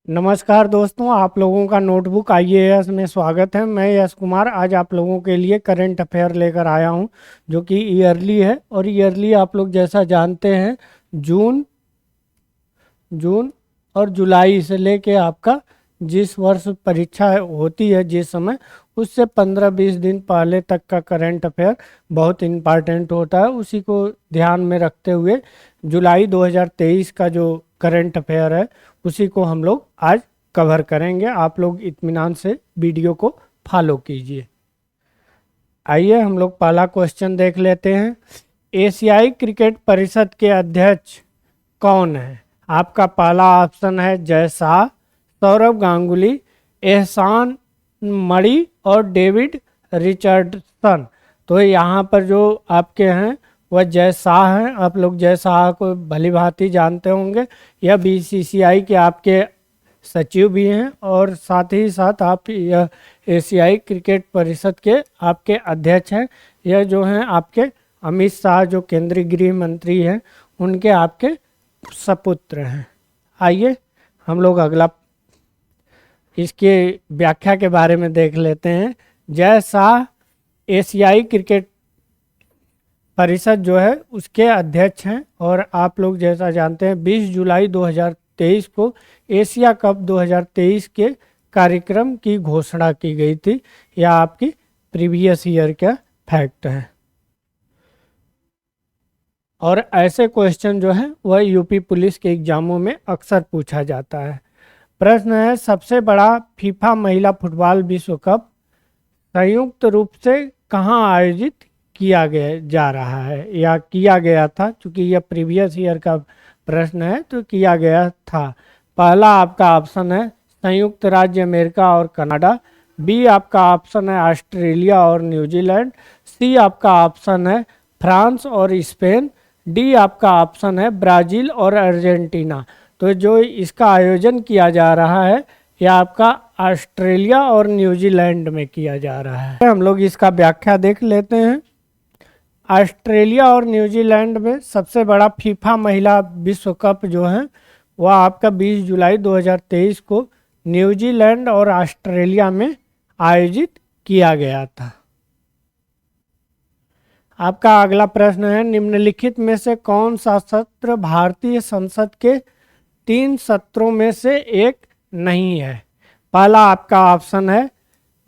नमस्कार दोस्तों, आप लोगों का नोटबुक आईएएस में स्वागत है। मैं यश कुमार आज आप लोगों के लिए करंट अफेयर लेकर आया हूं, जो कि ईयरली है। और ईयरली आप लोग जैसा जानते हैं, जून जून और जुलाई से लेके आपका जिस वर्ष परीक्षा होती है, जिस समय, उससे 15-20 दिन पहले तक का करंट अफेयर बहुत इम्पॉर्टेंट होता है। उसी को ध्यान में रखते हुए जुलाई 2023 का जो करंट अफेयर है, उसी को हम लोग आज कवर करेंगे। आप लोग इत्मीनान से वीडियो को फॉलो कीजिए। आइए हम लोग पहला क्वेश्चन देख लेते हैं। एशियाई क्रिकेट परिषद के अध्यक्ष कौन है? आपका पहला ऑप्शन है जय शाह, सौरव गांगुली, एहसान मणि और डेविड रिचर्डसन। तो यहाँ पर जो आपके हैं वह जय शाह हैं। आप लोग जय शाह को भली भांति जानते होंगे। यह बीसीसीआई के आपके सचिव भी हैं और साथ ही साथ आप यह एशियाई क्रिकेट परिषद के आपके अध्यक्ष हैं। यह जो हैं आपके अमित शाह, जो केंद्रीय गृह मंत्री हैं, उनके आपके सपुत्र हैं। आइए हम लोग अगला इसके व्याख्या के बारे में देख लेते हैं। जय शाह एशियाई क्रिकेट परिषद जो है उसके अध्यक्ष हैं। और आप लोग जैसा जानते हैं 20 जुलाई 2023 को एशिया कप 2023 के कार्यक्रम की घोषणा की गई थी। यह आपकी प्रीवियस ईयर का फैक्ट है। और ऐसे क्वेश्चन जो है वह यूपी पुलिस के एग्जामों में अक्सर पूछा जाता है। प्रश्न है, सबसे बड़ा फीफा महिला फुटबॉल विश्व कप संयुक्त रूप से कहाँ आयोजित किया जा रहा है या किया गया था? क्योंकि यह प्रीवियस ईयर का प्रश्न है तो किया गया था। पहला आपका ऑप्शन है संयुक्त राज्य अमेरिका और कनाडा, बी आपका ऑप्शन है ऑस्ट्रेलिया और न्यूजीलैंड, सी आपका ऑप्शन है फ्रांस और स्पेन, डी आपका ऑप्शन है ब्राज़ील और अर्जेंटीना। तो जो इसका आयोजन किया जा रहा है यह आपका ऑस्ट्रेलिया और न्यूजीलैंड में किया जा रहा है। हम लोग इसका व्याख्या देख लेते हैं। ऑस्ट्रेलिया और न्यूजीलैंड में सबसे बड़ा फीफा महिला विश्व कप जो है वह आपका 20 जुलाई 2023 को न्यूजीलैंड और ऑस्ट्रेलिया में आयोजित किया गया था। आपका अगला प्रश्न है, निम्नलिखित में से कौन सा सत्र भारतीय संसद के 3 सत्रों में से एक नहीं है? पहला आपका ऑप्शन है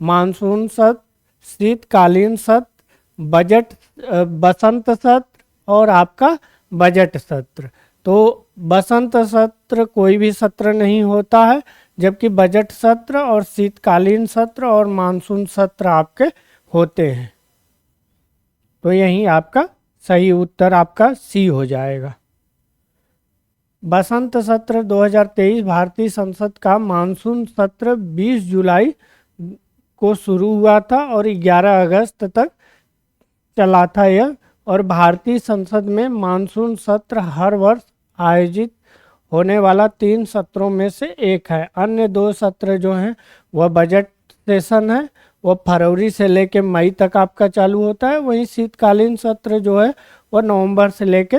मानसून सत्र, शीतकालीन सत्र, बसंत सत्र और आपका बजट सत्र। तो बसंत सत्र कोई भी सत्र नहीं होता है, जबकि बजट सत्र और शीतकालीन सत्र और मानसून सत्र आपके होते हैं। तो यही आपका सही उत्तर आपका सी हो जाएगा। बसंत सत्र 2023 भारतीय संसद का मानसून सत्र 20 जुलाई को शुरू हुआ था और 11 अगस्त तक चला था यह। और भारतीय संसद में मानसून सत्र हर वर्ष आयोजित होने वाला 3 सत्रों में से एक है। अन्य 2 सत्र जो हैं वह बजट सेशन है, वह फरवरी से लेके मई तक आपका चालू होता है। वहीं शीतकालीन सत्र जो है वह नवंबर से लेके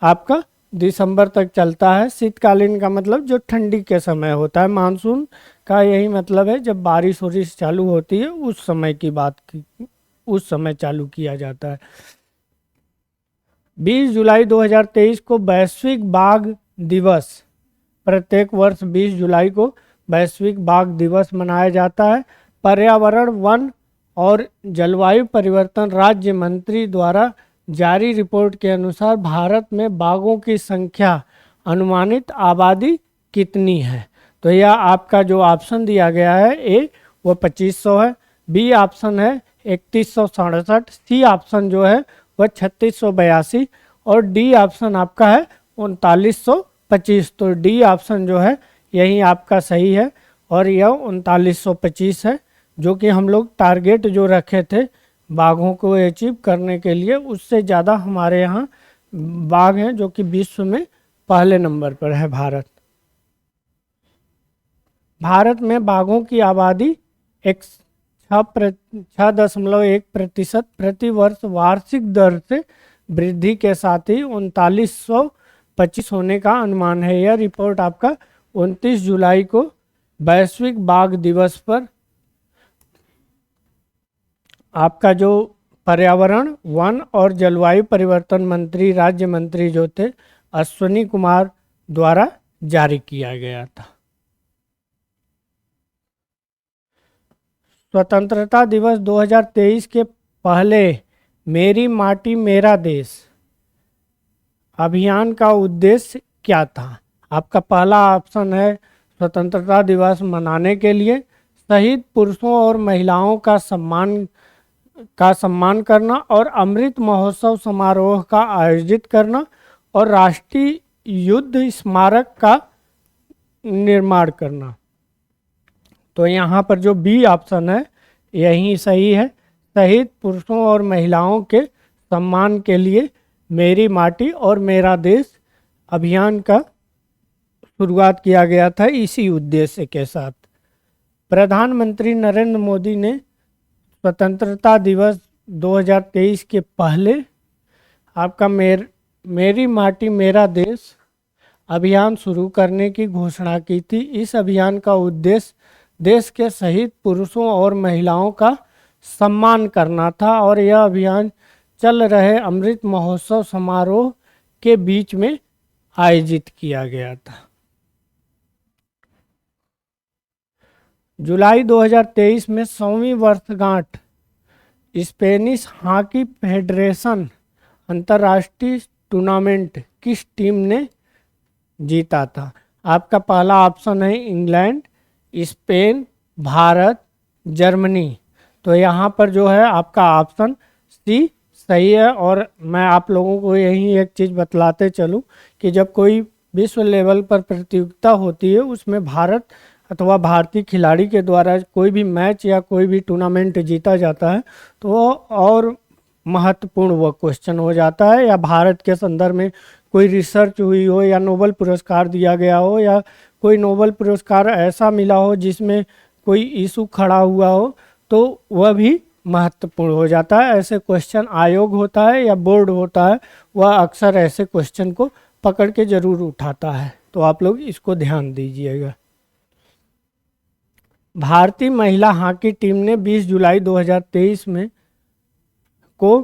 आपका दिसंबर तक चलता है। शीतकालीन का मतलब जो ठंडी के समय होता है, मानसून का यही मतलब है जब बारिश वारिश चालू होती है उस समय की बात की, उस समय चालू किया जाता है। 20 जुलाई 2023 को वैश्विक बाघ दिवस, प्रत्येक वर्ष 20 जुलाई को वैश्विक बाघ दिवस मनाया जाता है। पर्यावरण, वन और जलवायु परिवर्तन राज्य मंत्री द्वारा जारी रिपोर्ट के अनुसार भारत में बाघों की संख्या, अनुमानित आबादी कितनी है? तो यह आपका जो ऑप्शन दिया गया है ए वो 2500 है, बी ऑप्शन है 3167, सी ऑप्शन जो है वह 3682 और डी ऑप्शन आपका है 3925। तो डी ऑप्शन जो है यही आपका सही है और यह 3925 है, जो कि हम लोग टारगेट जो रखे थे बाघों को अचीव करने के लिए, उससे ज़्यादा हमारे यहाँ बाघ हैं, जो कि विश्व में पहले नंबर पर है भारत। भारत में बाघों की आबादी 6.1% प्रति वर्ष वार्षिक दर से वृद्धि के साथ ही 3925 होने का अनुमान है। यह रिपोर्ट आपका 29 जुलाई को वैश्विक बाघ दिवस पर आपका जो पर्यावरण, वन और जलवायु परिवर्तन मंत्री, राज्य मंत्री जो थे अश्विनी कुमार द्वारा जारी किया गया था। स्वतंत्रता दिवस 2023 के पहले मेरी माटी मेरा देश अभियान का उद्देश्य क्या था? आपका पहला ऑप्शन है स्वतंत्रता दिवस मनाने के लिए शहीद पुरुषों और महिलाओं का सम्मान करना और अमृत महोत्सव समारोह का आयोजित करना और राष्ट्रीय युद्ध स्मारक का निर्माण करना। तो यहाँ पर जो बी ऑप्शन है यही सही है। शहीद पुरुषों और महिलाओं के सम्मान के लिए मेरी माटी और मेरा देश अभियान का शुरुआत किया गया था इसी उद्देश्य के साथ। प्रधानमंत्री नरेंद्र मोदी ने स्वतंत्रता दिवस 2023 के पहले आपका मेरी माटी मेरा देश अभियान शुरू करने की घोषणा की थी। इस अभियान का उद्देश्य देश के शहीद पुरुषों और महिलाओं का सम्मान करना था और यह अभियान चल रहे अमृत महोत्सव समारोह के बीच में आयोजित किया गया था। जुलाई 2023 में 100वीं वर्षगांठ स्पेनिश हॉकी फेडरेशन अंतर्राष्ट्रीय टूर्नामेंट किस टीम ने जीता था? आपका पहला ऑप्शन है इंग्लैंड, स्पेन, भारत, जर्मनी। तो यहाँ पर जो है आपका ऑप्शन सी सही है। और मैं आप लोगों को यही एक चीज़ बतलाते चलूँ कि जब कोई विश्व लेवल पर प्रतियोगिता होती है उसमें भारत अथवा भारतीय खिलाड़ी के द्वारा कोई भी मैच या कोई भी टूर्नामेंट जीता जाता है तो वो और महत्वपूर्ण वो क्वेश्चन हो जाता है, या भारत के संदर्भ में कोई रिसर्च हुई हो या नोबेल पुरस्कार दिया गया हो या कोई नोबेल पुरस्कार ऐसा मिला हो जिसमें कोई इशू खड़ा हुआ हो तो वह भी महत्वपूर्ण हो जाता है। ऐसे क्वेश्चन आयोग होता है या बोर्ड होता है वह अक्सर ऐसे क्वेश्चन को पकड़ के ज़रूर उठाता है, तो आप लोग इसको ध्यान दीजिएगा। भारतीय महिला हॉकी टीम ने 20 जुलाई 2023 में को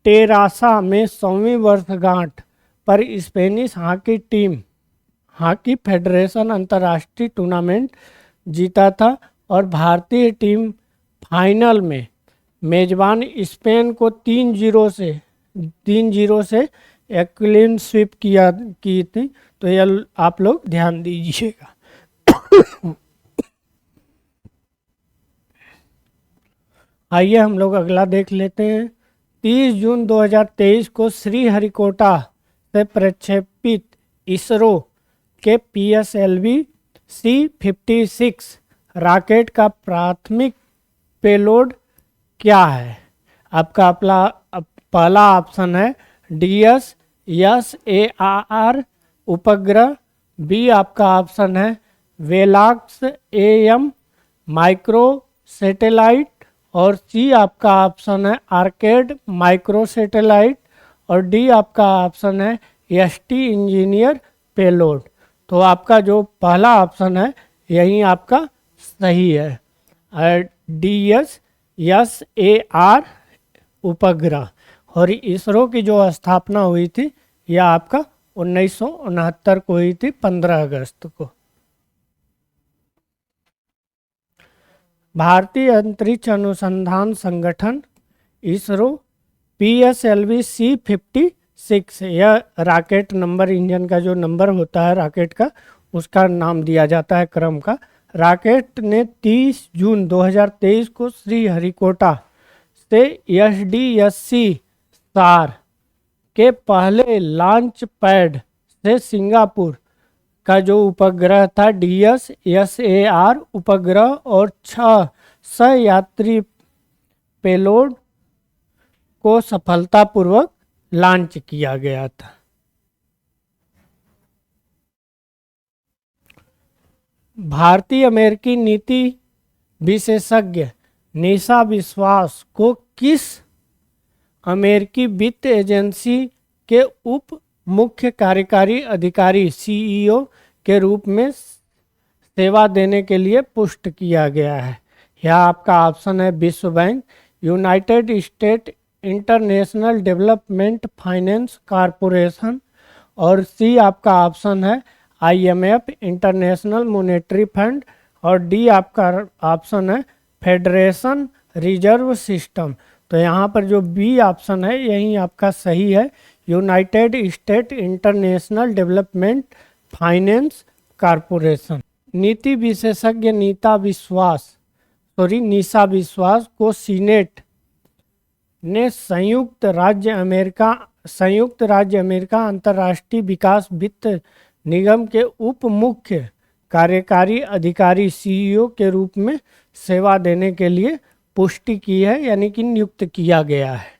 टेरासा में 100वीं वर्षगांठ पर स्पेनिश हॉकी फेडरेशन अंतर्राष्ट्रीय टूर्नामेंट जीता था और भारतीय टीम फाइनल में मेजबान स्पेन को 3-0 से एक क्लीन स्वीप की थी। तो यह आप लोग ध्यान दीजिएगा। आइए हम लोग अगला देख लेते हैं। 30 जून 2023 को श्रीहरिकोटा से प्रक्षेपित इसरो के PSLV C56 रॉकेट का प्राथमिक पेलोड क्या है? आपका पहला ऑप्शन है DSSAR उपग्रह, बी आपका ऑप्शन है वेलाक्स AM माइक्रो सैटेलाइट और सी आपका ऑप्शन है आर्केड माइक्रो सैटेलाइट और डी आपका ऑप्शन है ST इंजीनियर पेलोड। तो आपका जो पहला ऑप्शन है यही आपका सही है, DSSAR उपग्रह। और इसरो की जो स्थापना हुई थी यह आपका 1969 को हुई थी, 15 अगस्त को। भारतीय अंतरिक्ष अनुसंधान संगठन इसरो PSLV C56 यह रॉकेट नंबर, इंजन का जो नंबर होता है रॉकेट का उसका नाम दिया जाता है क्रम का। रॉकेट ने 30 जून 2023 को श्रीहरिकोटा से SDSC SAR के पहले लॉन्च पैड से सिंगापुर का जो उपग्रह था DSSAR उपग्रह और 6 सहयात्री पेलोड को सफलतापूर्वक लॉन्च किया गया था। भारतीय अमेरिकी नीति विशेषज्ञ निशा विश्वास को किस अमेरिकी वित्त एजेंसी के उप मुख्य कार्यकारी अधिकारी CEO के रूप में सेवा देने के लिए पुष्ट किया गया है? यहाँ आपका ऑप्शन है विश्व bank, United state international development finance corporation, और सी आपका ऑप्शन है IMF इंटरनेशनल मॉनेटरी फंड, और डी आपका ऑप्शन है फेडरेशन रिजर्व सिस्टम। तो यहाँ पर जो बी ऑप्शन है यही आपका सही है, United state international development finance corporation. नीति विशेषज्ञ निशा विश्वास को सीनेट ने संयुक्त राज्य अमेरिका अंतर्राष्ट्रीय विकास वित्त निगम के उप मुख्य कार्यकारी अधिकारी CEO के रूप में सेवा देने के लिए पुष्टि की है, यानी कि नियुक्त किया गया है।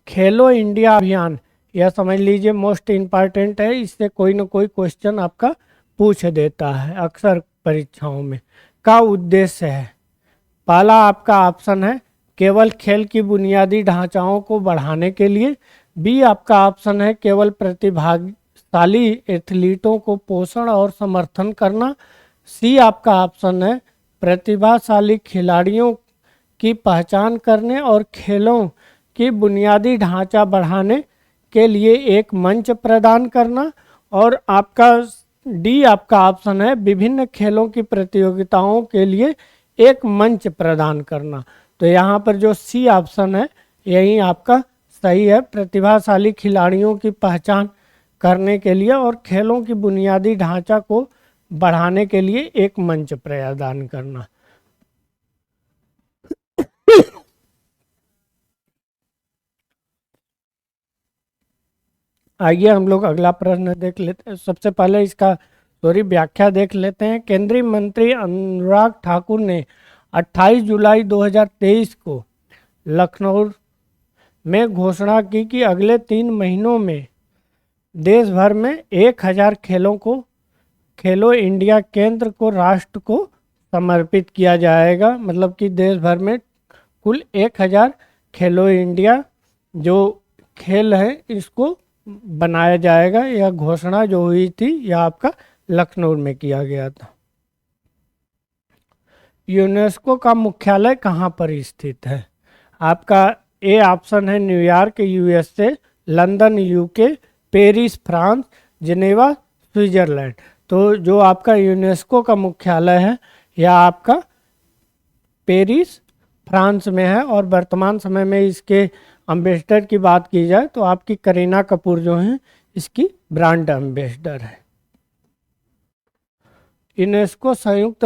खेलो इंडिया अभियान, यह समझ लीजिए मोस्ट इम्पॉर्टेंट है, इससे कोई ना कोई क्वेश्चन आपका पूछ देता है अक्सर परीक्षाओं में। का उद्देश्य है? पहला आपका ऑप्शन है केवल खेल की बुनियादी ढांचाओं को बढ़ाने के लिए, बी आपका ऑप्शन है केवल प्रतिभाशाली एथलीटों को पोषण और समर्थन करना, सी आपका ऑप्शन है प्रतिभाशाली खिलाड़ियों की पहचान करने और खेलों की बुनियादी ढांचा बढ़ाने के लिए एक मंच प्रदान करना, और आपका डी आपका ऑप्शन है विभिन्न खेलों की प्रतियोगिताओं के लिए एक मंच प्रदान करना। तो यहाँ पर जो सी ऑप्शन है यही आपका सही है, प्रतिभाशाली खिलाड़ियों की पहचान करने के लिए और खेलों की बुनियादी ढांचा को बढ़ाने के लिए एक मंच प्रदान करना। आइए हम लोग अगला प्रश्न देख लेते हैं। सबसे पहले इसका व्याख्या देख लेते हैं। केंद्रीय मंत्री अनुराग ठाकुर ने 28 जुलाई 2023 को लखनऊ में घोषणा की कि अगले 3 महीनों में देश भर में 1000 खेलों को खेलो इंडिया केंद्र को राष्ट्र को समर्पित किया जाएगा। मतलब कि देश भर में कुल 1000 खेलो इंडिया जो खेल है इसको बनाया जाएगा। यह घोषणा जो हुई थी यह आपका लखनऊ में किया गया था। यूनेस्को का मुख्यालय कहाँ पर स्थित है? आपका ए ऑप्शन है New York USA, London UK, Paris France, Geneva Switzerland. तो जो आपका यूनेस्को का मुख्यालय है यह आपका पेरिस फ्रांस में है, और वर्तमान समय में इसके एम्बेसडर की बात की जाए तो आपकी करीना कपूर जो हैं इसकी ब्रांड एम्बेसडर है। यूनेस्को संयुक्त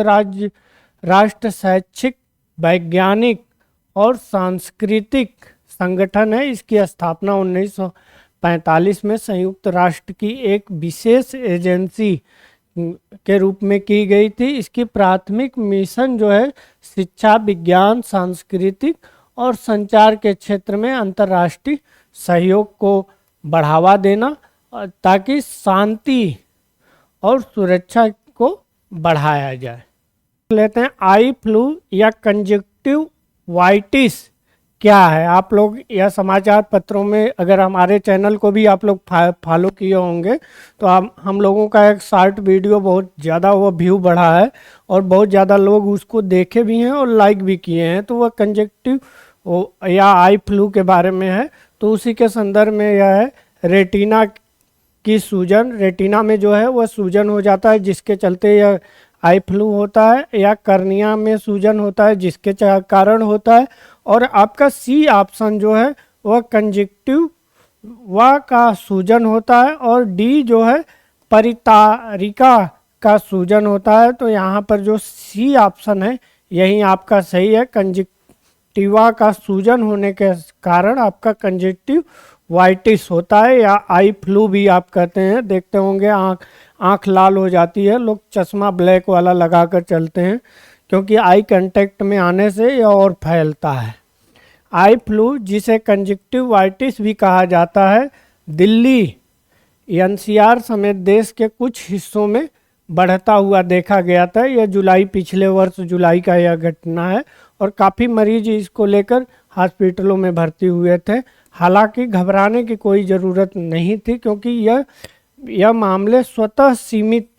राष्ट्र शैक्षिक, वैज्ञानिक और सांस्कृतिक संगठन है। इसकी स्थापना 1945 में संयुक्त राष्ट्र की एक विशेष एजेंसी के रूप में की गई थी। इसकी प्राथमिक मिशन जो है शिक्षा, विज्ञान, सांस्कृतिक और संचार के क्षेत्र में अंतर्राष्ट्रीय सहयोग को बढ़ावा देना ताकि शांति और सुरक्षा को बढ़ाया जाए। लेते हैं आई फ्लू या कंजक्टिवाइटिस क्या है? आप लोग यह समाचार पत्रों में अगर हमारे चैनल को भी आप लोग फॉलो किए होंगे तो हम लोगों का एक शॉर्ट वीडियो बहुत ज़्यादा वो व्यू बढ़ा है और बहुत ज़्यादा लोग उसको देखे भी हैं और लाइक भी किए हैं। तो वह कंजक्टिव या आई फ्लू के बारे में है। तो उसी के संदर्भ में यह है रेटिना की सूजन। रेटिना में जो है वह सूजन हो जाता है जिसके चलते यह आई फ्लू होता है, या कर्निया में सूजन होता है जिसके कारण होता है। और आपका सी ऑप्शन जो है वह कंजक्टिव वा का सूजन होता है, और डी जो है परितारिका का सूजन होता है। तो यहाँ पर जो सी ऑप्शन है यही आपका सही है। कंजक्टिवा का सूजन होने के कारण आपका कंजक्टिवाइटिस होता है, या आई फ्लू भी आप कहते हैं। देखते होंगे आँख लाल हो जाती है, लोग चश्मा ब्लैक वाला लगाकर चलते हैं क्योंकि आई कांटेक्ट में आने से यह और फैलता है। आई फ्लू जिसे कंजक्टिवाइटिस भी कहा जाता है दिल्ली NCR समेत देश के कुछ हिस्सों में बढ़ता हुआ देखा गया था। यह पिछले वर्ष जुलाई का यह घटना है, और काफ़ी मरीज इसको लेकर हॉस्पिटलों में भर्ती हुए थे। हालांकि घबराने की कोई ज़रूरत नहीं थी क्योंकि यह यह मामले स्वतः सीमित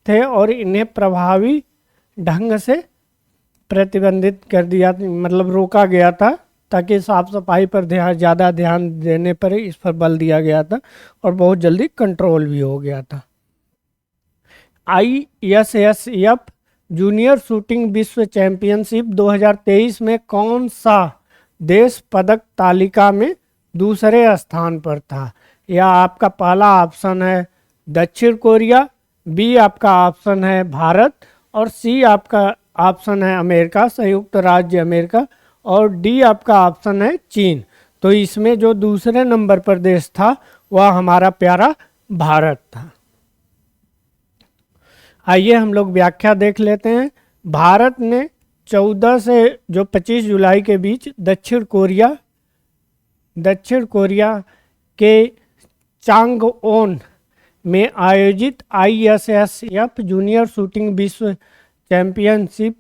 थे और इन्हें प्रभावी ढंग से प्रतिबंधित कर दिया, मतलब रोका गया था, ताकि साफ सफाई पर ज़्यादा ध्यान देने पर इस पर बल दिया गया था और बहुत जल्दी कंट्रोल भी हो गया था। ISSF जूनियर शूटिंग विश्व चैंपियनशिप 2023 में कौन सा देश पदक तालिका में दूसरे स्थान पर था? यह आपका पहला ऑप्शन है दक्षिण कोरिया, बी आपका ऑप्शन है भारत, और सी आपका ऑप्शन है अमेरिका, संयुक्त राज्य अमेरिका, और डी आपका ऑप्शन है चीन। तो इसमें जो दूसरे नंबर पर देश था वह हमारा प्यारा भारत था। आइए हम लोग व्याख्या देख लेते हैं। भारत ने 14 से जो 25 जुलाई के बीच दक्षिण कोरिया के चांगओन में आयोजित ISSF जूनियर शूटिंग विश्व चैंपियनशिप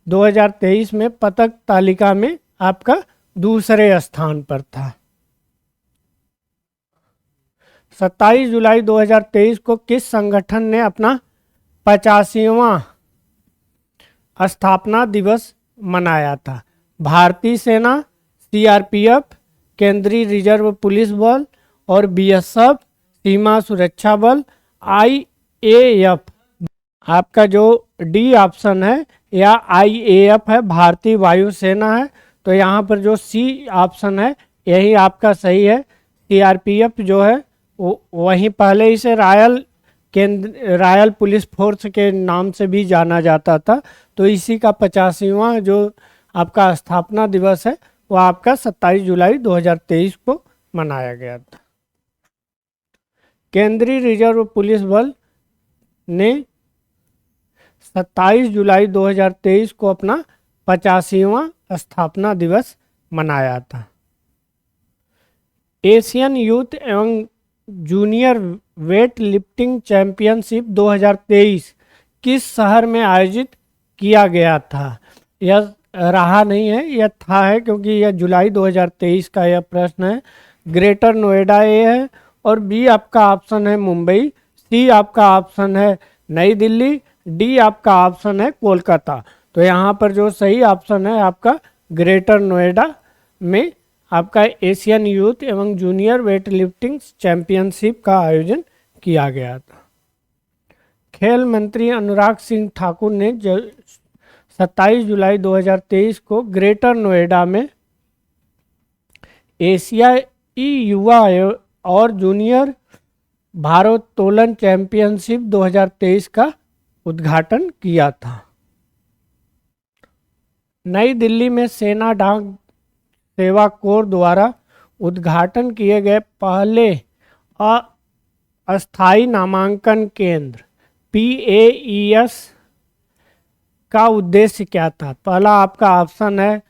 2023 में पदक तालिका में आपका दूसरे स्थान पर था। 27 जुलाई 2023 को किस संगठन ने अपना 85वां स्थापना दिवस मनाया था? भारतीय सेना, CRPF, केंद्रीय रिजर्व पुलिस बल और BSF, सीमा सुरक्षा बल, IAF। आपका जो डी ऑप्शन है या IAF है, भारतीय वायुसेना है। तो यहाँ पर जो सी ऑप्शन है यही आपका सही है। CRPF जो है वहीं पहले इसे रॉयल पुलिस फोर्स के नाम से भी जाना जाता था। तो इसी का 85वां जो आपका स्थापना दिवस है वह आपका 27 जुलाई 2023 को मनाया गया था। केंद्रीय रिजर्व पुलिस बल ने 27 जुलाई 2023 को अपना 85वां स्थापना दिवस मनाया था। एशियन यूथ एवं जूनियर वेट लिफ्टिंग चैंपियनशिप 2023 किस शहर में आयोजित किया गया था? यह रहा नहीं है, यह था है, क्योंकि यह जुलाई 2023 का यह प्रश्न है। ग्रेटर नोएडा ए है, और बी आपका ऑप्शन है मुंबई, सी आपका ऑप्शन है नई दिल्ली, डी आपका ऑप्शन है कोलकाता। तो यहाँ पर जो सही ऑप्शन है आपका ग्रेटर नोएडा में आपका एशियन यूथ एवं जूनियर वेट लिफ्टिंग चैंपियनशिप का आयोजन किया गया था। खेल मंत्री अनुराग सिंह ठाकुर ने 27 जुलाई 2023 को ग्रेटर नोएडा में एशियाई युवा और जूनियर भारोत्तोलन चैंपियनशिप 2023 का उद्घाटन किया था। नई दिल्ली में सेना डाक सेवा कोर द्वारा उद्घाटन किए गए पहले अस्थायी नामांकन केंद्र PAES का उद्देश्य क्या था? पहला आपका ऑप्शन है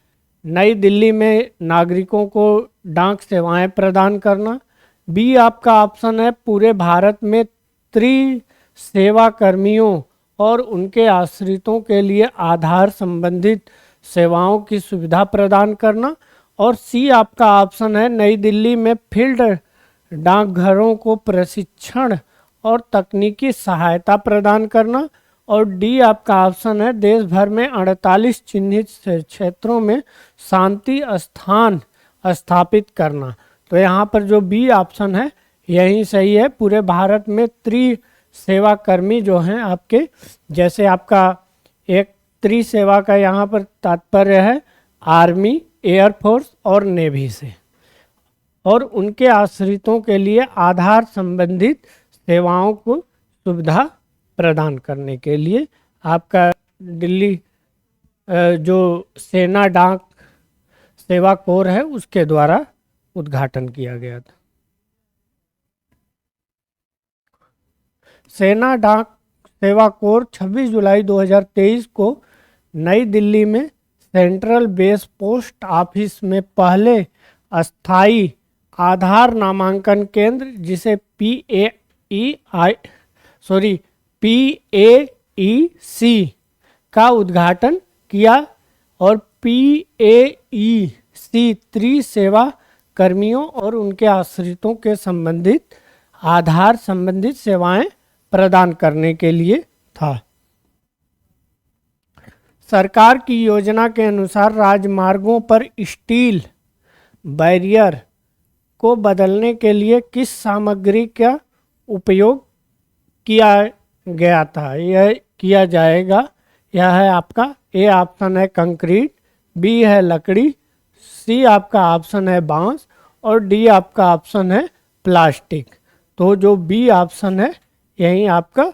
नई दिल्ली में नागरिकों को डाक सेवाएं प्रदान करना, बी आपका ऑप्शन है पूरे भारत में सेवा कर्मियों और उनके आश्रितों के लिए आधार संबंधित सेवाओं की सुविधा प्रदान करना, और सी आपका ऑप्शन है नई दिल्ली में फील्ड डाकघरों को प्रशिक्षण और तकनीकी सहायता प्रदान करना, और डी आपका ऑप्शन है देश भर में 48 चिन्हित क्षेत्रों में शांति स्थान स्थापित करना। तो यहाँ पर जो बी ऑप्शन है यही सही है। पूरे भारत में सेवा कर्मी जो हैं आपके, जैसे आपका एक सेवा का यहाँ पर तात्पर्य है आर्मी, एयरफोर्स और नेवी से, और उनके आश्रितों के लिए आधार संबंधित सेवाओं को सुविधा प्रदान करने के लिए आपका दिल्ली जो सेना डाक सेवा कोर है उसके द्वारा उद्घाटन किया गया था। सेना डाक सेवा कोर 26 जुलाई 2023 को नई दिल्ली में सेंट्रल बेस पोस्ट ऑफिस में पहले अस्थाई आधार नामांकन केंद्र जिसे PAEC का उद्घाटन किया, और PAEC सेवा कर्मियों और उनके आश्रितों के संबंधित आधार संबंधित सेवाएं प्रदान करने के लिए था। सरकार की योजना के अनुसार राजमार्गों पर स्टील बैरियर को बदलने के लिए किस सामग्री का उपयोग किया गया था? यह किया जाएगा, यह है आपका ए ऑप्शन है कंक्रीट, बी है लकड़ी, सी आपका ऑप्शन है बांस और डी आपका ऑप्शन है प्लास्टिक। तो जो बी ऑप्शन है यही आपका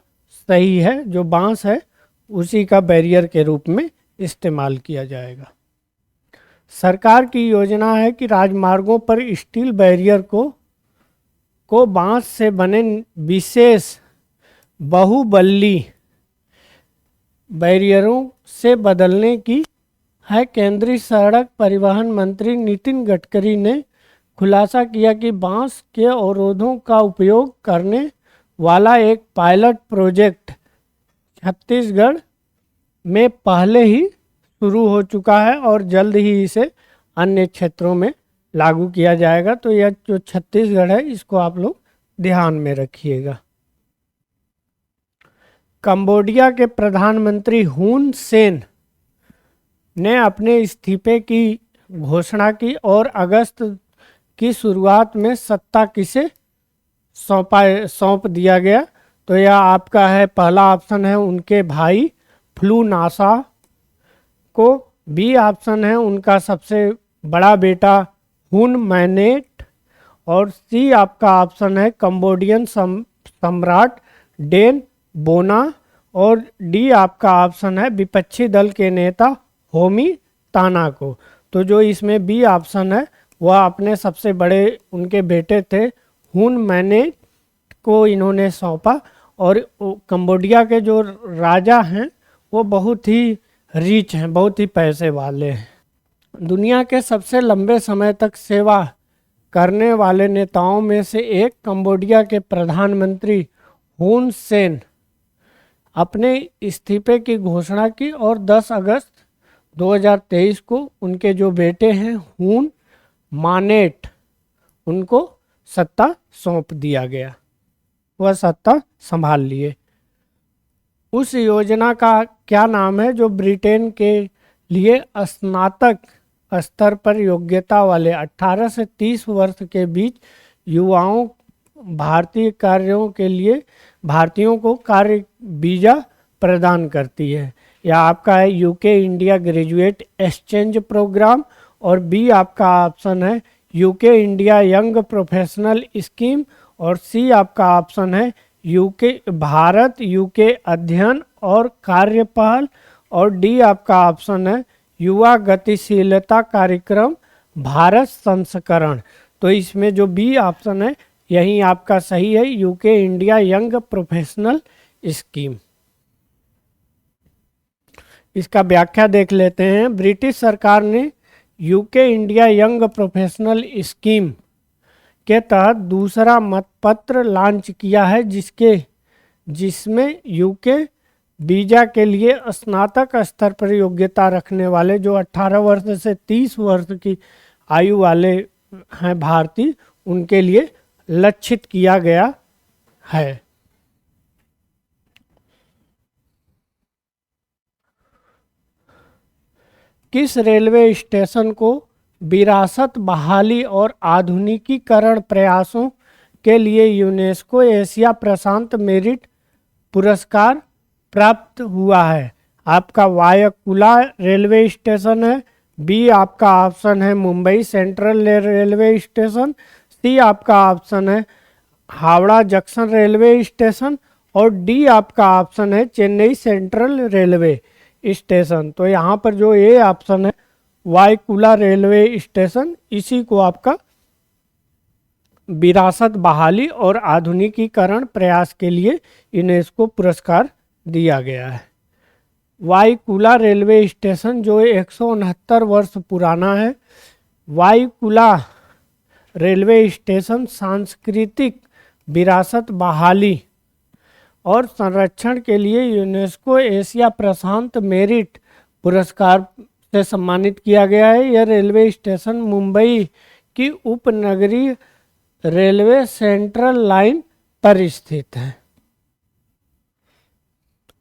सही है, जो बांस है उसी का बैरियर के रूप में इस्तेमाल किया जाएगा। सरकार की योजना है कि राजमार्गों पर स्टील बैरियर को बांस से बने विशेष बहुबल्ली बैरियरों से बदलने की है। केंद्रीय सड़क परिवहन मंत्री नितिन गडकरी ने खुलासा किया कि बांस के अवरोधों का उपयोग करने वाला एक पायलट प्रोजेक्ट छत्तीसगढ़ में पहले ही शुरू हो चुका है और जल्द ही इसे अन्य क्षेत्रों में लागू किया जाएगा। तो यह जो छत्तीसगढ़ है इसको आप लोग ध्यान में रखिएगा। कंबोडिया के प्रधानमंत्री हुन सेन ने अपने इस्तीफे की घोषणा की और अगस्त की शुरुआत में सत्ता किसे सौंप दिया गया? तो यह आपका है पहला ऑप्शन है उनके भाई फ्लू नासा को, बी ऑप्शन है उनका सबसे बड़ा बेटा हुन मैनेट और सी आपका ऑप्शन है कंबोडियन सम्राट डेन बोना और डी आपका ऑप्शन है विपक्षी दल के नेता होमी ताना को। तो जो इसमें बी ऑप्शन है वह अपने सबसे बड़े उनके बेटे थे हुन मैनेट को इन्होंने सौंपा। और कंबोडिया के जो राजा हैं वो बहुत ही रिच हैं, बहुत ही पैसे वाले हैं। दुनिया के सबसे लंबे समय तक सेवा करने वाले नेताओं में से एक कंबोडिया के प्रधानमंत्री हुन सेन अपने इस्तीफे की घोषणा की और 10 अगस्त 2023 को उनके जो बेटे हैं हुन मानेट उनको सत्ता सौंप दिया गया, वह सत्ता संभाल लिए। उस योजना का क्या नाम है जो ब्रिटेन के लिए स्नातक स्तर पर योग्यता वाले 18 से 30 वर्ष के बीच युवाओं भारतीयों को कार्य वीज़ा प्रदान करती है? यह आपका है UK India graduate exchange programme और बी आपका ऑप्शन है UK India young professional scheme और सी आपका ऑप्शन है भारत यूके अध्ययन और कार्य पहल और डी आपका ऑप्शन है युवा गतिशीलता कार्यक्रम भारत संस्करण। तो इसमें जो बी ऑप्शन है यही आपका सही है, UK India young professional scheme. इसका व्याख्या देख लेते हैं। ब्रिटिश सरकार ने UK India young professional scheme के तहत दूसरा मतपत्र लॉन्च किया है जिसमें यूके वीज़ा के लिए स्नातक स्तर पर योग्यता रखने वाले जो 18 वर्ष से 30 वर्ष की आयु वाले हैं भारतीय, उनके लिए लक्षित किया गया है। किस रेलवे स्टेशन को विरासत बहाली और आधुनिकीकरण प्रयासों के लिए यूनेस्को एशिया प्रशांत मेरिट पुरस्कार प्राप्त हुआ है? आपका वायकुला रेलवे स्टेशन है, बी आपका ऑप्शन है मुंबई सेंट्रल रेलवे स्टेशन, सी आपका ऑप्शन है हावड़ा जंक्शन रेलवे स्टेशन और डी आपका ऑप्शन है चेन्नई सेंट्रल रेलवे स्टेशन। तो यहाँ पर जो ए ऑप्शन है वायकुला रेलवे स्टेशन, इसी को आपका विरासत बहाली और आधुनिकीकरण प्रयास के लिए यूनेस्को पुरस्कार दिया गया है। वायकुला रेलवे स्टेशन जो 169 वर्ष पुराना है। वायकुला रेलवे स्टेशन सांस्कृतिक विरासत बहाली और संरक्षण के लिए यूनेस्को एशिया प्रशांत मेरिट पुरस्कार से सम्मानित किया गया है। यह रेलवे स्टेशन मुंबई की उपनगरीय रेलवे सेंट्रल लाइन पर स्थित है।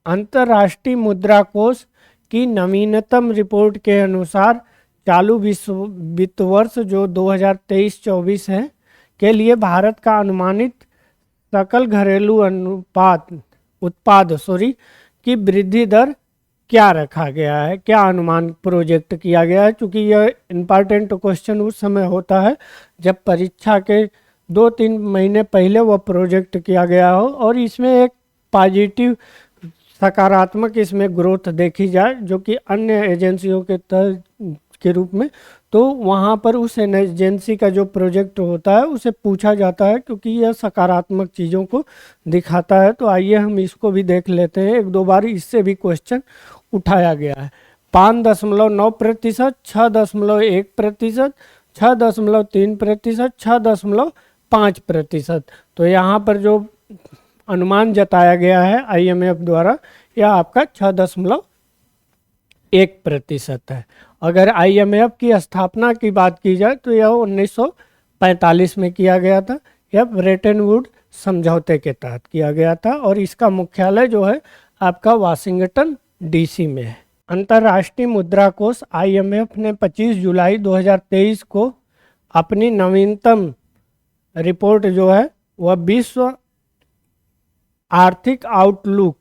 अंतर्राष्ट्रीय मुद्रा कोष की नवीनतम रिपोर्ट के अनुसार चालू वित्त वर्ष जो 2023-24 है के लिए भारत का अनुमानित सकल घरेलू उत्पाद की वृद्धि दर क्या रखा गया है, क्या अनुमान प्रोजेक्ट किया गया है। क्योंकि यह इम्पॉर्टेंट क्वेश्चन उस समय होता है जब परीक्षा के 2-3 महीने पहले वह प्रोजेक्ट किया गया हो और इसमें एक पॉजिटिव सकारात्मक इसमें ग्रोथ देखी जाए जो कि अन्य एजेंसियों के रूप में, तो वहाँ पर उस एजेंसी का जो प्रोजेक्ट होता है उसे पूछा जाता है क्योंकि यह सकारात्मक चीज़ों को दिखाता है। तो आइए हम इसको भी देख लेते हैं, 1-2 बार इससे भी क्वेश्चन उठाया गया है। 5.9%, 6.1%, 6.3%, 6.5%। तो यहाँ पर जो अनुमान जताया गया है IMF द्वारा यह आपका 6.1% है। अगर IMF की स्थापना की बात की जाए तो यह 1945 में किया गया था। यह ब्रेटन वुड समझौते के तहत किया गया था और इसका मुख्यालय जो है आपका वाशिंगटन DC में है। अंतर्राष्ट्रीय मुद्रा कोष IMF ने 25 जुलाई 2023 को अपनी नवीनतम रिपोर्ट जो है वह विश्व आर्थिक आउटलुक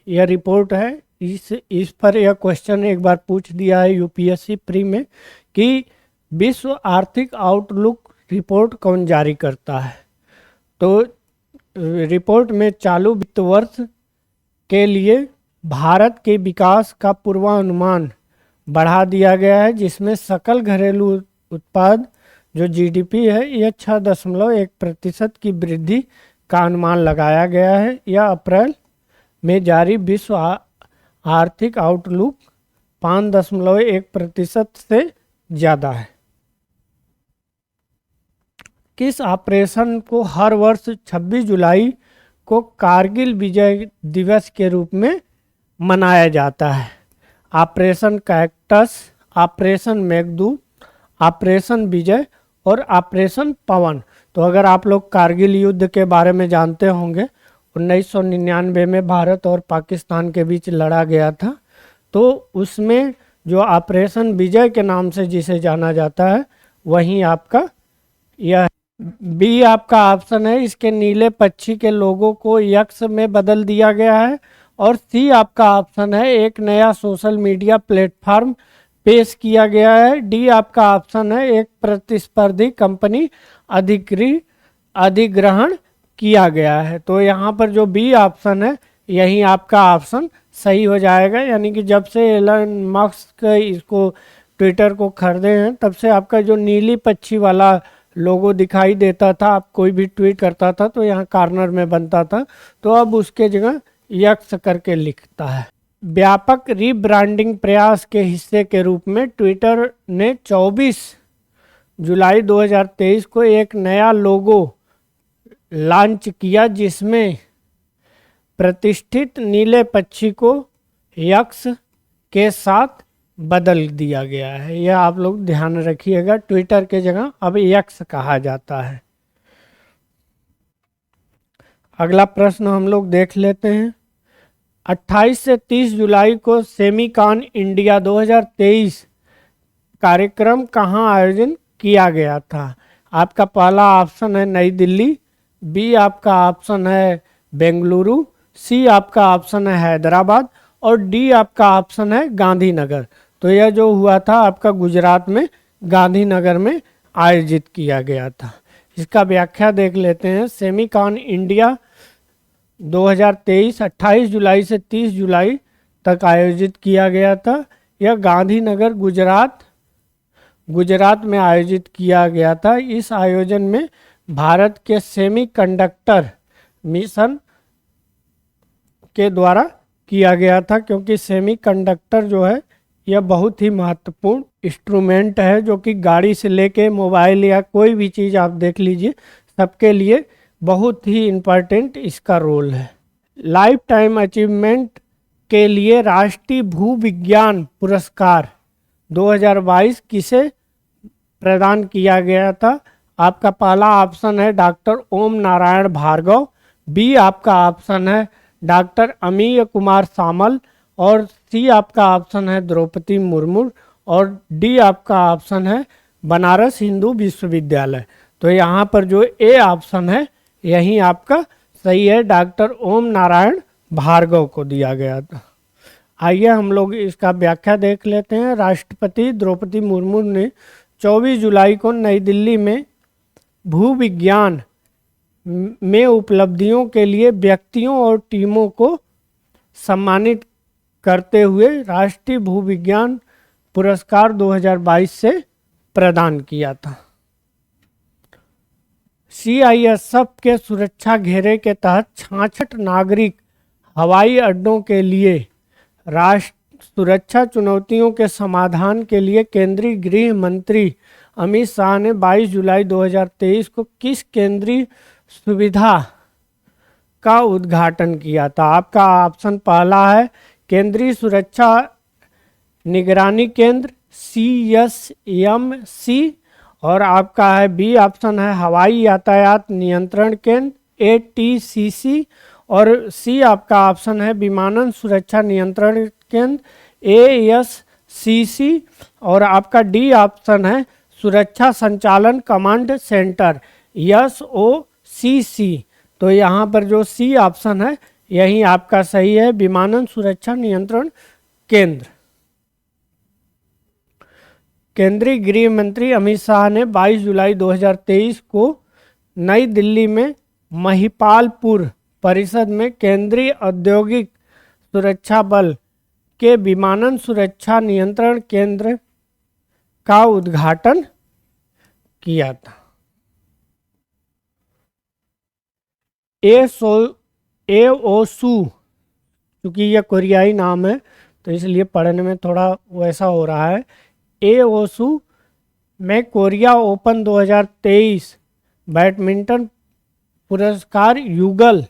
यह रिपोर्ट है। इस पर यह क्वेश्चन एक बार पूछ दिया है UPSC प्री में कि विश्व आर्थिक आउटलुक रिपोर्ट कौन जारी करता है। तो रिपोर्ट में चालू वित्त वर्ष के लिए भारत के विकास का पूर्वानुमान बढ़ा दिया गया है जिसमें सकल घरेलू उत्पाद जो GDP है यह 6.1% की वृद्धि का अनुमान लगाया गया है। यह अप्रैल में जारी विश्व आर्थिक आउटलुक 5.1% से ज़्यादा है। किस ऑपरेशन को हर वर्ष 26 जुलाई को कारगिल विजय दिवस के रूप में मनाया जाता है? Operation cactus, operation Meghdoot, operation Vijay और ऑपरेशन पवन। तो अगर आप लोग कारगिल युद्ध के बारे में जानते होंगे 1999 में भारत और पाकिस्तान के बीच लड़ा गया था, तो उसमें जो ऑपरेशन विजय के नाम से जिसे जाना जाता है वहीं आपका यह बी आपका ऑप्शन है। इसके नीले पक्षी के लोगों को यक्स में बदल दिया गया है। और सी आपका ऑप्शन है एक नया सोशल मीडिया प्लेटफॉर्म पेश किया गया है। डी आपका ऑप्शन है एक प्रतिस्पर्धी कंपनी अधिग्रहण किया गया है। तो यहाँ पर जो बी ऑप्शन है यही आपका ऑप्शन सही हो जाएगा। यानी कि जब से एलन मस्क इसको ट्विटर को खरीदे हैं तब से आपका जो नीली पक्षी वाला लोगो दिखाई देता था, आप कोई भी ट्वीट करता था तो यहाँ कॉर्नर में बनता था, तो अब उसके जगह यक्स करके लिखता है। व्यापक रीब्रांडिंग प्रयास के हिस्से के रूप में ट्विटर ने 24 जुलाई 2023 को एक नया लोगो लॉन्च किया जिसमें प्रतिष्ठित नीले पक्षी को यक्स के साथ बदल दिया गया है। यह आप लोग ध्यान रखिएगा, ट्विटर के जगह अब यक्स कहा जाता है। अगला प्रश्न हम लोग देख लेते हैं। 28 से 30 जुलाई को सेमिकॉन इंडिया 2023 कार्यक्रम कहाँ आयोजन किया गया था? आपका पहला ऑप्शन है नई दिल्ली, बी आपका ऑप्शन है बेंगलुरु, सी आपका ऑप्शन है हैदराबाद और डी आपका ऑप्शन है गांधीनगर। तो यह जो हुआ था आपका गुजरात में गांधीनगर में आयोजित किया गया था। इसका व्याख्या देख लेते हैं। सेमिकॉन इंडिया 2023 28 जुलाई से 30 जुलाई तक आयोजित किया गया था। यह गांधीनगर गुजरात में आयोजित किया गया था। इस आयोजन में भारत के सेमीकंडक्टर मिशन के द्वारा किया गया था, क्योंकि सेमीकंडक्टर जो है यह बहुत ही महत्वपूर्ण इंस्ट्रूमेंट है जो कि गाड़ी से लेके मोबाइल या कोई भी चीज़ आप देख लीजिए सबके लिए बहुत ही इम्पोर्टेंट इसका रोल है। लाइफ टाइम अचीवमेंट के लिए राष्ट्रीय भूविज्ञान पुरस्कार 2022 किसे प्रदान किया गया था? आपका पहला ऑप्शन है डॉक्टर ओम नारायण भार्गव, बी आपका ऑप्शन है डॉक्टर अमीय कुमार सामल, और सी आपका ऑप्शन है द्रौपदी मुर्मू, और डी आपका ऑप्शन है बनारस हिंदू विश्वविद्यालय। तो यहाँ पर जो ए ऑप्शन है यही आपका सही है, डॉक्टर ओम नारायण भार्गव को दिया गया था। आइए हम लोग इसका व्याख्या देख लेते हैं। राष्ट्रपति द्रौपदी मुर्मू ने 24 जुलाई को नई दिल्ली में भूविज्ञान में उपलब्धियों के लिए व्यक्तियों और टीमों को सम्मानित करते हुए राष्ट्रीय भूविज्ञान पुरस्कार 2022 से प्रदान किया था। CISF के सुरक्षा घेरे के तहत 66 नागरिक हवाई अड्डों के लिए राष्ट्र सुरक्षा चुनौतियों के समाधान के लिए केंद्रीय गृह मंत्री अमित शाह ने 22 जुलाई 2023 को किस केंद्रीय सुविधा का उद्घाटन किया था? आपका ऑप्शन पहला है केंद्रीय सुरक्षा निगरानी केंद्र CSMC, और आपका है बी ऑप्शन है हवाई यातायात नियंत्रण केंद्र ATCC, और सी आपका ऑप्शन है विमानन सुरक्षा नियंत्रण केंद्र ASCC, और आपका डी ऑप्शन है सुरक्षा संचालन कमांड सेंटर SOCC। तो यहाँ पर जो सी ऑप्शन है यही आपका सही है, विमानन सुरक्षा नियंत्रण केंद्र। केंद्रीय गृह मंत्री अमित शाह ने 22 जुलाई 2023 को नई दिल्ली में महिपालपुर परिषद में केंद्रीय औद्योगिक सुरक्षा बल के विमानन सुरक्षा नियंत्रण केंद्र का उद्घाटन किया था। एओसू, क्योंकि यह कोरियाई नाम है तो इसलिए पढ़ने में थोड़ा वैसा हो रहा है। एओसू में कोरिया ओपन 2023 बैडमिंटन पुरस्कार युगल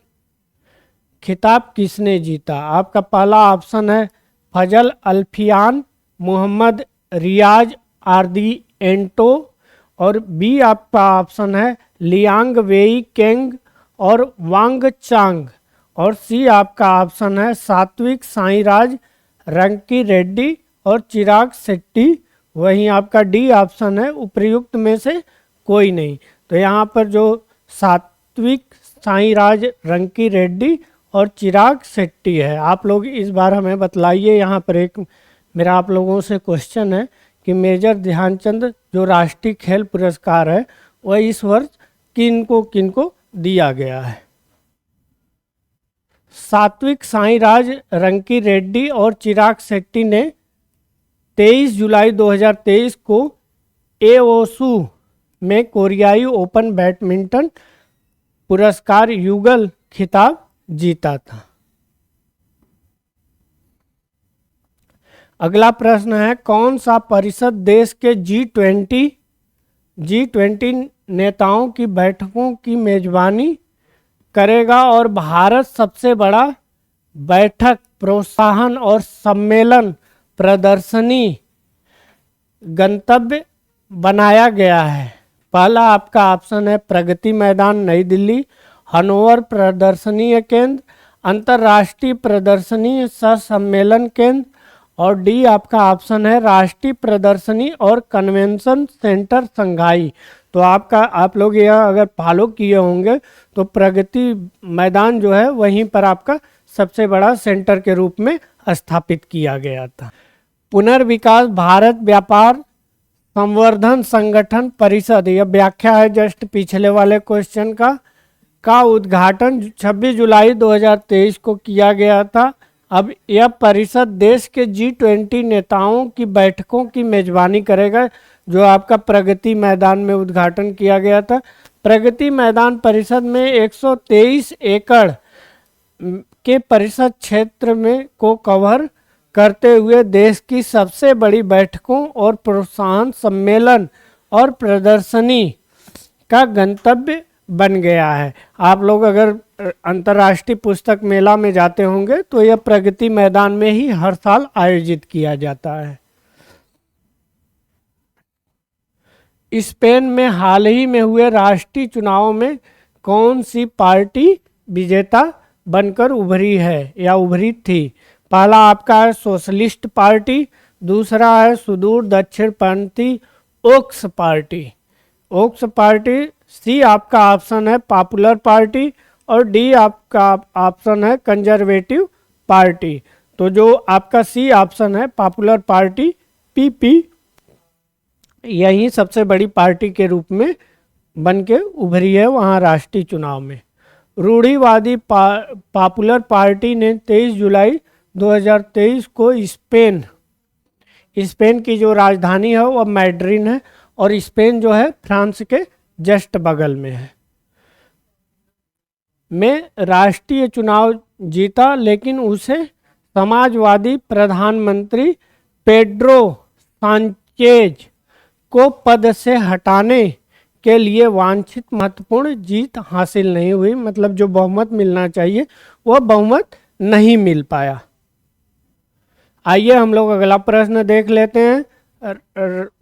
खिताब किसने जीता? आपका पहला ऑप्शन है फजल अल्फियान, मोहम्मद रियाज आर्दिएंटो, और बी आपका ऑप्शन है लियांग वेई केंग और वांग चांग, और सी आपका ऑप्शन है सात्विक साईराज रंकी रेड्डी और चिराग शेट्टी। वहीं आपका डी ऑप्शन है उपर्युक्त में से कोई नहीं। तो यहाँ पर जो सात्विक साईराज रंकी रेड्डी और चिराग शेट्टी है, आप लोग इस बार हमें बतलाइए। यहाँ पर एक मेरा आप लोगों से क्वेश्चन है कि मेजर ध्यानचंद जो राष्ट्रीय खेल पुरस्कार है वह इस वर्ष किनको दिया गया है? सात्विक साईराज रंकी रेड्डी और चिराग शेट्टी ने 23 जुलाई 2023 को एओसू में कोरियाई ओपन बैडमिंटन पुरस्कार युगल खिताब जीता था। अगला प्रश्न है कौन सा परिषद देश के G20 नेताओं की बैठकों की मेजबानी करेगा और भारत सबसे बड़ा बैठक प्रोत्साहन और सम्मेलन प्रदर्शनी गंतव्य बनाया गया है? पहला आपका ऑप्शन है प्रगति मैदान नई दिल्ली, हनोवर प्रदर्शनीय केंद्र, अंतर्राष्ट्रीय प्रदर्शनी सह सम्मेलन केंद्र, और डी आपका ऑप्शन है राष्ट्रीय प्रदर्शनी और कन्वेंशन सेंटर संघाई। तो आप लोग यह अगर फॉलो किए होंगे तो प्रगति मैदान जो है वहीं पर आपका सबसे बड़ा सेंटर के रूप में स्थापित किया गया था। पुनर्विकास भारत व्यापार संवर्धन संगठन परिषद, यह व्याख्या है जस्ट पिछले वाले क्वेश्चन का उद्घाटन 26 जुलाई 2023 को किया गया था। अब यह परिषद देश के G20 नेताओं की बैठकों की मेजबानी करेगा, जो आपका प्रगति मैदान में उद्घाटन किया गया था। प्रगति मैदान परिषद में 123 एकड़ के परिषद क्षेत्र में को कवर करते हुए देश की सबसे बड़ी बैठकों और प्रोत्साहन सम्मेलन और प्रदर्शनी का गंतव्य बन गया है। आप लोग अगर अंतर्राष्ट्रीय पुस्तक मेला में जाते होंगे तो यह प्रगति मैदान में ही हर साल आयोजित किया जाता है। स्पेन में हाल ही में हुए राष्ट्रीय चुनाव में कौन सी पार्टी विजेता बनकर उभरी है या उभरी थी। पहला आपका है सोशलिस्ट पार्टी, दूसरा है सुदूर दक्षिणपंथी ओक्स पार्टी। ओक्स पार्टी, सी आपका ऑप्शन है पॉपुलर पार्टी और डी आपका ऑप्शन है कंजर्वेटिव पार्टी। तो जो आपका सी ऑप्शन है पॉपुलर पार्टी पीपी, यही सबसे बड़ी पार्टी के रूप में बन के उभरी है वहाँ राष्ट्रीय चुनाव में। रूढ़िवादी पॉपुलर पार्टी ने 23 जुलाई 2023 को स्पेन की जो राजधानी है वह मैड्रिड है और स्पेन जो है फ्रांस के जस्ट बगल में है, में राष्ट्रीय चुनाव जीता, लेकिन उसे समाजवादी प्रधानमंत्री पेड्रो सांचेज को पद से हटाने के लिए वांछित महत्वपूर्ण जीत हासिल नहीं हुई। मतलब जो बहुमत मिलना चाहिए वह बहुमत नहीं मिल पाया। आइए हम लोग अगला प्रश्न देख लेते हैं।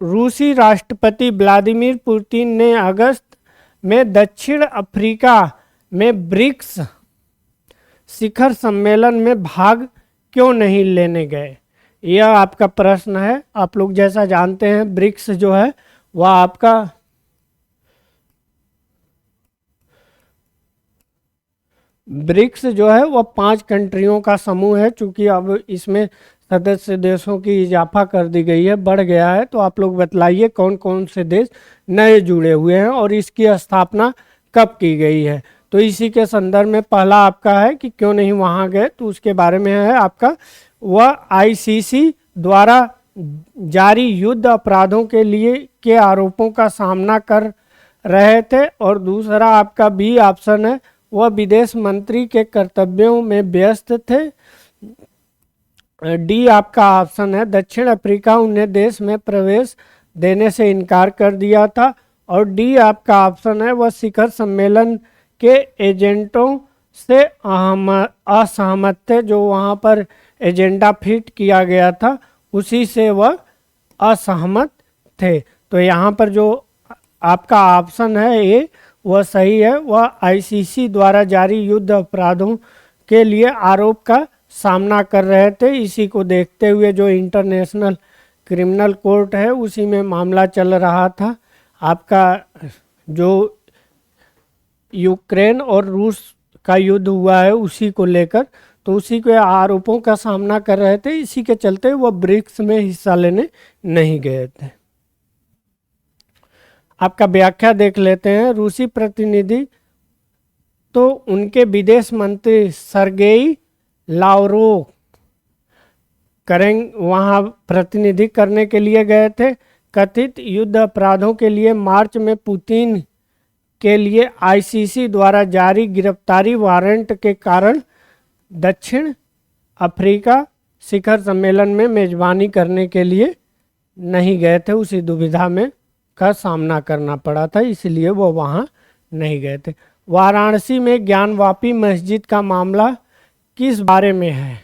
रूसी राष्ट्रपति व्लादिमीर पुतिन ने अगस्त में दक्षिण अफ्रीका में ब्रिक्स शिखर सम्मेलन में भाग क्यों नहीं लेने गए? यह आपका प्रश्न है। आप लोग जैसा जानते हैं ब्रिक्स जो है वह आपका ब्रिक्स जो है वह 5 कंट्रियों का समूह है। चूंकि अब इसमें सदस्य देशों की इजाफा कर दी गई है, बढ़ गया है, तो आप लोग बतलाइए कौन कौन से देश नए जुड़े हुए हैं और इसकी स्थापना कब की गई है। तो इसी के संदर्भ में पहला आपका है कि क्यों नहीं वहाँ गए, तो उसके बारे में है आपका वह आईसीसी द्वारा जारी युद्ध अपराधों के लिए के आरोपों का सामना कर रहे थे। और दूसरा आपका बी ऑप्शन है वह विदेश मंत्री के कर्तव्यों में व्यस्त थे। डी आपका ऑप्शन है दक्षिण अफ्रीका उन्हें देश में प्रवेश देने से इनकार कर दिया था। और डी आपका ऑप्शन है वह शिखर सम्मेलन के एजेंटों से असहमत थे। जो वहाँ पर एजेंडा फिट किया गया था उसी से वह असहमत थे। तो यहाँ पर जो आपका ऑप्शन है ए वह सही है। वह आईसीसी द्वारा जारी युद्ध अपराधों के लिए आरोप का सामना कर रहे थे। इसी को देखते हुए जो इंटरनेशनल क्रिमिनल कोर्ट है उसी में मामला चल रहा था। आपका जो यूक्रेन और रूस का युद्ध हुआ है उसी को लेकर, तो उसी के आरोपों का सामना कर रहे थे। इसी के चलते वह ब्रिक्स में हिस्सा लेने नहीं गए थे। आपका व्याख्या देख लेते हैं। रूसी प्रतिनिधि तो उनके विदेश मंत्री सर्गेई लावरोव वहाँ प्रतिनिधि करने के लिए गए थे। कथित युद्ध अपराधों के लिए मार्च में पुतिन के लिए आईसीसी द्वारा जारी गिरफ्तारी वारंट के कारण दक्षिण अफ्रीका शिखर सम्मेलन में मेजबानी करने के लिए नहीं गए थे। उसी दुविधा में का सामना करना पड़ा था, इसलिए वो वहाँ नहीं गए थे। वाराणसी में ज्ञानवापी मस्जिद का मामला किस बारे में है?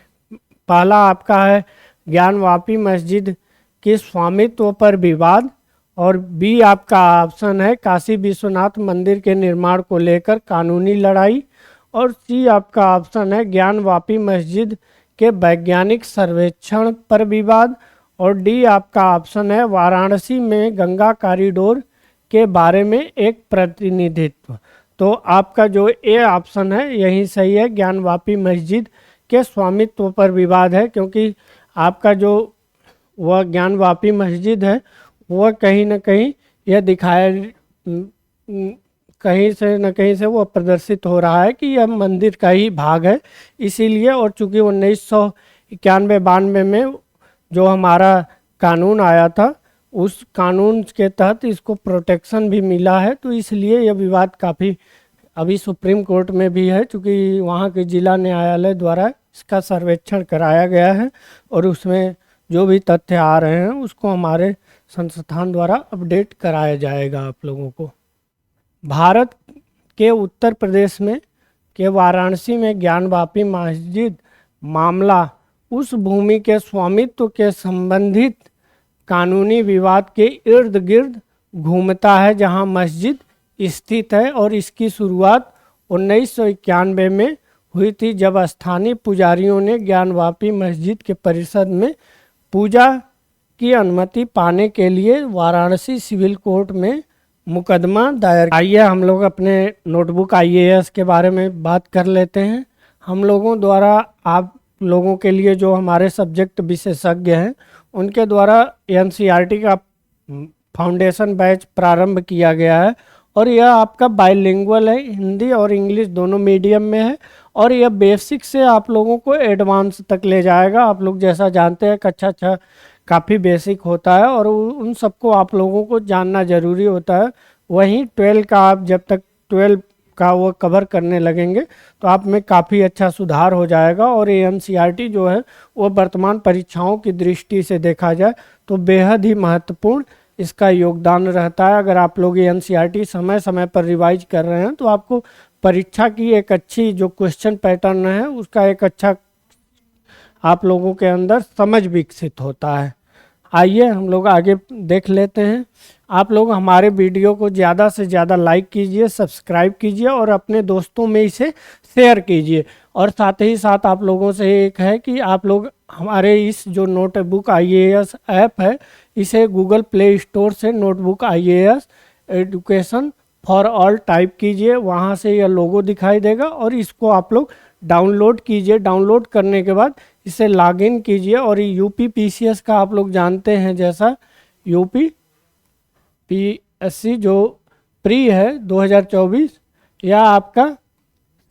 पहला आपका है ज्ञानवापी मस्जिद के स्वामित्व पर विवाद, और बी आपका ऑप्शन है काशी विश्वनाथ मंदिर के निर्माण को लेकर कानूनी लड़ाई, और सी आपका ऑप्शन है ज्ञानवापी मस्जिद के वैज्ञानिक सर्वेक्षण पर विवाद, और डी आपका ऑप्शन है वाराणसी में गंगा कॉरिडोर के बारे में एक प्रतिनिधित्व। तो आपका जो ए ऑप्शन है यही सही है, ज्ञानवापी मस्जिद के स्वामित्व पर विवाद है। क्योंकि आपका जो वह ज्ञानवापी मस्जिद है वह कहीं न कहीं यह दिखाया कहीं से न कहीं से वह प्रदर्शित हो रहा है कि यह मंदिर का ही भाग है। इसीलिए, और चूँकि 1991-92 में जो हमारा कानून आया था उस कानून के तहत इसको प्रोटेक्शन भी मिला है, तो इसलिए यह विवाद काफ़ी अभी सुप्रीम कोर्ट में भी है। चूँकि वहाँ के जिला न्यायालय द्वारा इसका सर्वेक्षण कराया गया है और उसमें जो भी तथ्य आ रहे हैं उसको हमारे संस्थान द्वारा अपडेट कराया जाएगा आप लोगों को। भारत के उत्तर प्रदेश में के वाराणसी में ज्ञानवापी मस्जिद मामला उस भूमि के स्वामित्व के संबंधित कानूनी विवाद के इर्द गिर्द घूमता है जहां मस्जिद स्थित है, और इसकी शुरुआत 1991 में हुई थी, जब स्थानीय पुजारियों ने ज्ञानवापी मस्जिद के परिसर में पूजा की अनुमति पाने के लिए वाराणसी सिविल कोर्ट में मुकदमा दायर। आइए हम लोग अपने नोटबुक आईएएस के बारे में बात कर लेते हैं। हम लोगों द्वारा आप लोगों के लिए जो हमारे सब्जेक्ट विशेषज्ञ हैं उनके द्वारा एनसीईआरटी का फाउंडेशन बैच प्रारंभ किया गया है और यह आपका बाइलिंगुअल है, हिंदी और इंग्लिश दोनों मीडियम में है और यह बेसिक से आप लोगों को एडवांस तक ले जाएगा। आप लोग जैसा जानते हैं कक्षा 6 काफ़ी बेसिक होता है और उन सबको आप लोगों को जानना ज़रूरी होता है। वहीं 12 का आप जब तक 12 का वो कवर करने लगेंगे तो आप में काफ़ी अच्छा सुधार हो जाएगा। और ये एनसीईआरटी जो है वो वर्तमान परीक्षाओं की दृष्टि से देखा जाए तो बेहद ही महत्वपूर्ण इसका योगदान रहता है। अगर आप लोग ये एनसीईआरटी समय समय पर रिवाइज कर रहे हैं तो आपको परीक्षा की एक अच्छी जो क्वेश्चन पैटर्न है उसका एक अच्छा आप लोगों के अंदर समझ विकसित होता है। आइए हम लोग आगे देख लेते हैं। आप लोग हमारे वीडियो को ज़्यादा से ज़्यादा लाइक कीजिए, सब्सक्राइब कीजिए और अपने दोस्तों में इसे शेयर कीजिए। और साथ ही साथ आप लोगों से एक है कि आप लोग हमारे इस जो नोटबुक आईएएस ऐप है इसे गूगल प्ले स्टोर से notebook IAS education for all type कीजिए, वहाँ से यह लोगो दिखाई देगा और इसको आप लोग डाउनलोड कीजिए। डाउनलोड करने के बाद इसे लॉगिन कीजिए और यूपी पीसीएस का आप लोग जानते हैं जैसा यूपी पीएससी जो प्री है 2024 यह आपका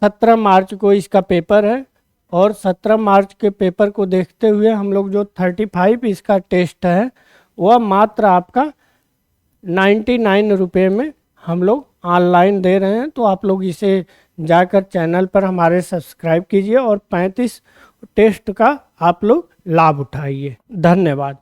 17 मार्च को इसका पेपर है और 17 मार्च के पेपर को देखते हुए हम लोग जो 35 इसका टेस्ट है वह मात्र आपका 99 रुपये में हम लोग ऑनलाइन दे रहे हैं। तो आप लोग इसे जाकर चैनल पर हमारे सब्सक्राइब कीजिए और 35 टेस्ट का आप लोग लाभ उठाइए। धन्यवाद।